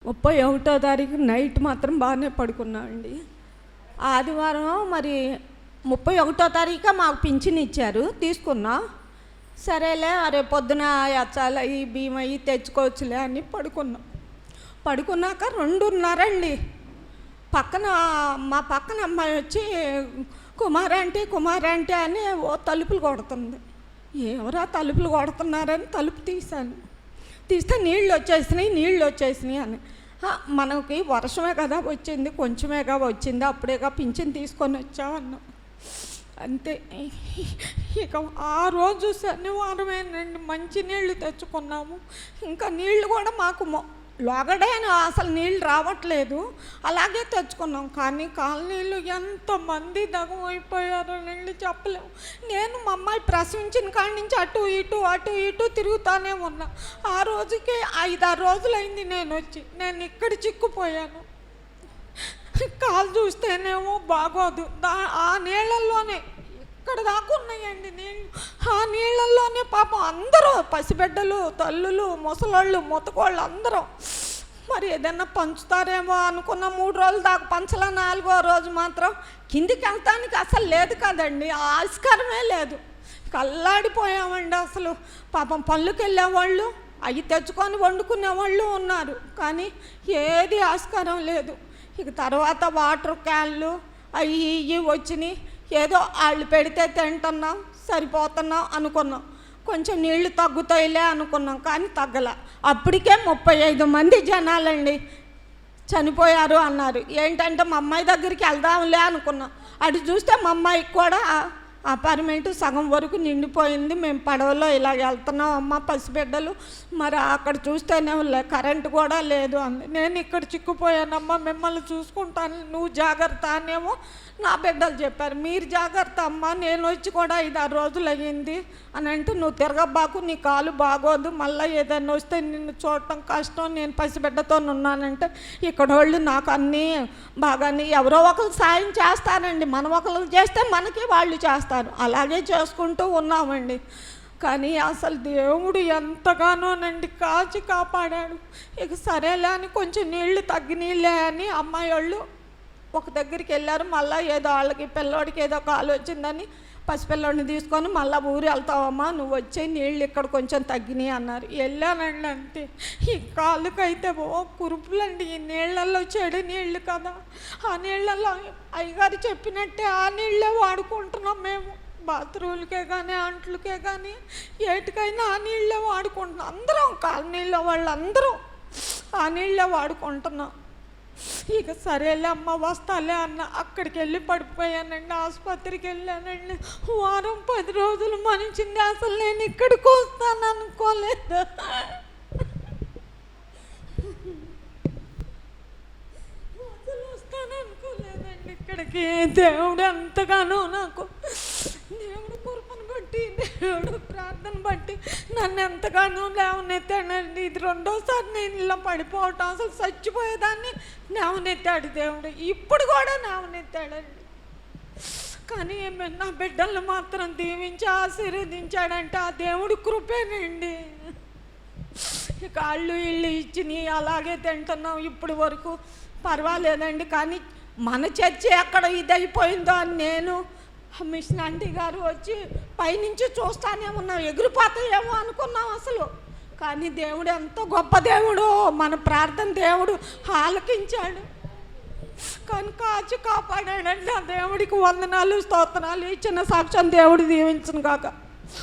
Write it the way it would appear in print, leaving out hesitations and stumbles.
31వ తారీఖు నైట్ మాత్రం బాగానే పడుకున్నా అండి. ఆదివారం మరి 31వ తారీఖు మాకు పింఛన్ ఇచ్చారు, తీసుకున్నా. సరేలే రేపు పొద్దున అచ్చాల ఈ బియ్యం అయ్యి తెచ్చుకోవచ్చులే అని పడుకున్నాక 2:30 అండి. మా పక్కన అమ్మాయి వచ్చి కుమారంటే అని తలుపులు కొడుతుంది. ఎవరా తలుపులు కొడుతున్నారని తలుపు తీస్తే నీళ్ళు వచ్చేసినాయి అని. మనకి వర్షమే కదా వచ్చింది, కొంచెమేగా వచ్చింది, అప్పుడేగా పింఛన్ తీసుకొని వచ్చామన్నా. అంతే. ఇక ఆ రోజు శనివారమేనండి, మంచి నీళ్ళు తెచ్చుకున్నాము. ఇంకా నీళ్ళు కూడా మాకు లోగడే అసలు నీళ్ళు రావట్లేదు, అలాగే తెచ్చుకున్నాం. కానీ కాలనీళ్ళు ఎంతమంది దగమైపోయారో నీళ్ళు చెప్పలేము. నేను మా అమ్మాయి ప్రసవించిన కాడి నుంచి అటు ఇటు తిరుగుతానే ఉన్నా. ఆ రోజుకి 5-6 రోజులైంది నేను ఇక్కడ చిక్కుపోయాను. కాలు చూస్తేనేమో బాగోదు. ఆ నీళ్ళల్లోనే ఇక్కడ దాకా ఉన్నాయండి నీళ్ళు. ఆ నీళ్ళల్లోనే పాపం అందరూ పసిబిడ్డలు, తల్లులు, ముసలోళ్ళు, ముతకోళ్ళు అందరూ మరి ఏదన్నా పంచుతారేమో అనుకున్న 3 రోజుల దాకా పంచల 4వ రోజు మాత్రం కిందికి వెళ్తానికి అసలు లేదు కదండి, ఆస్కారమే లేదు. కల్లాడిపోయామండి అసలు. పాపం పళ్ళుకి వెళ్ళేవాళ్ళు అవి తెచ్చుకొని వండుకునేవాళ్ళు ఉన్నారు, కానీ ఏది ఆస్కారం లేదు. ఇక తర్వాత వాటర్ క్యాన్లు అవి వచ్చినాయి. ఏదో వాళ్ళు పెడితే తింటున్నాం, సరిపోతున్నాం అనుకున్నాం. కొంచెం నీళ్లు తగ్గుతాయిలే అనుకున్నాం, కానీ తగ్గల. అప్పటికే 35 మంది జనాలండి చనిపోయారు అన్నారు. ఏంటంటే మా అమ్మాయి దగ్గరికి వెళ్దాంలే అనుకున్నాం. అటు చూస్తే మా అమ్మాయికి కూడా అపార్ట్మెంటు సగం వరకు నిండిపోయింది. మేము పడవలో ఇలా వెళ్తున్నాం అమ్మ, పసిబిడ్డలు. మరి అక్కడ చూస్తేనే కరెంటు కూడా లేదు అంది. నేను ఇక్కడ చిక్కుపోయానమ్మా, మిమ్మల్ని చూసుకుంటాను, నువ్వు జాగ్రత్త అనేమో నా బిడ్డలు చెప్పారు. మీరు జాగ్రత్త అమ్మ, నేను వచ్చి కూడా 5-6 రోజులు అయ్యింది అని అంటే, నువ్వు తిరగబాకు, నీ కాలు బాగోదు, మళ్ళీ ఏదైనా వస్తే నిన్ను చూడటం కష్టం, నేను పసిబిడ్డతో ఉన్నానంటే ఇక్కడ వాళ్ళు నాకు అన్నీ బాగానే ఎవరో ఒకరు సాయం చేస్తారండి. మనం ఒకరు చేస్తే మనకి వాళ్ళు చేస్తారు, అలాగే చేసుకుంటూ ఉన్నామండి. కానీ అసలు దేవుడు ఎంతగానోనండి కాచి కాపాడాడు. ఇక సరేలే అని కొంచెం నీళ్లు తగ్గినీళ్ళే అని అమ్మాయి వాళ్ళు ఒక దగ్గరికి వెళ్ళారు. మళ్ళీ ఏదో వాళ్ళకి పిల్లోడికి ఏదో కాలు వచ్చిందని పసిపిల్లోడిని తీసుకొని మళ్ళీ ఊరు వెళ్తావమ్మా, నువ్వు వచ్చే నీళ్ళు ఇక్కడ కొంచెం తగ్గినాయి అన్నారు. వెళ్ళానండి అంతే. ఈ కాళ్ళకైతే కురుపులండి. ఈ నీళ్ళల్లో చెడు నీళ్ళు కదా, ఆ నీళ్ళల్లో అయ్యగారు చెప్పినట్టే ఆ నీళ్ళే వాడుకుంటున్నాం మేము. బాత్రూమ్లకే కానీ అంట్లకే కానీ ఏటికైనా ఆ నీళ్ళే వాడుకుంటున్నాం. అందరం కాలనీలో వాళ్ళందరూ ఆ నీళ్ళే వాడుకుంటున్నాం. ఇక సరేలే అమ్మ వస్తాలే అన్న అక్కడికి వెళ్ళి పడిపోయానండి. ఆసుపత్రికి వెళ్ళానండి. 10 రోజులు మనిషింది. అసలు నేను ఇక్కడికి వస్తాను అనుకోలేదు. అసలు వస్తాను అనుకోలేదండి ఇక్కడికి. దేవుడు ఎంతగానో నాకు, దేవుడు కృపను బట్టి, దేవుడు ప్రార్థన బట్టి నన్ను ఎంతగానో లేవనెత్తాడండి. ఇది 2వసారి నేను ఇలా పడిపోవటం, అసలు చచ్చిపోయేదాన్ని లేవనెత్తాడు దేవుడు. ఇప్పుడు కూడా లేవనెత్తాడండి. కానీ నా బిడ్డలను మాత్రం దీవించి ఆశీర్వదించాడంటే ఆ దేవుడు కృపేనండి. ఇక వాళ్ళు ఇళ్ళు ఇచ్చినాయి అలాగే తింటున్నాం ఇప్పుడు వరకు, పర్వాలేదండి. కానీ మన చర్చి ఎక్కడ ఇదైపోయిందో అని నేను మిషన్ ఆంటీ గారు వచ్చి పైనుంచి చూస్తానే ఉన్నాం, ఎగిరిపోతాయేమో అనుకున్నాం అసలు. కానీ దేవుడు ఎంతో గొప్ప దేవుడు, మన ప్రార్థన దేవుడు ఆలకించాడు. కానీ కాచి కాపాడాడండి. ఆ దేవుడికి వందనాలు, స్తోత్రాలు. ఇచ్చిన సాక్ష్యం దేవుడు దీవించును కాక.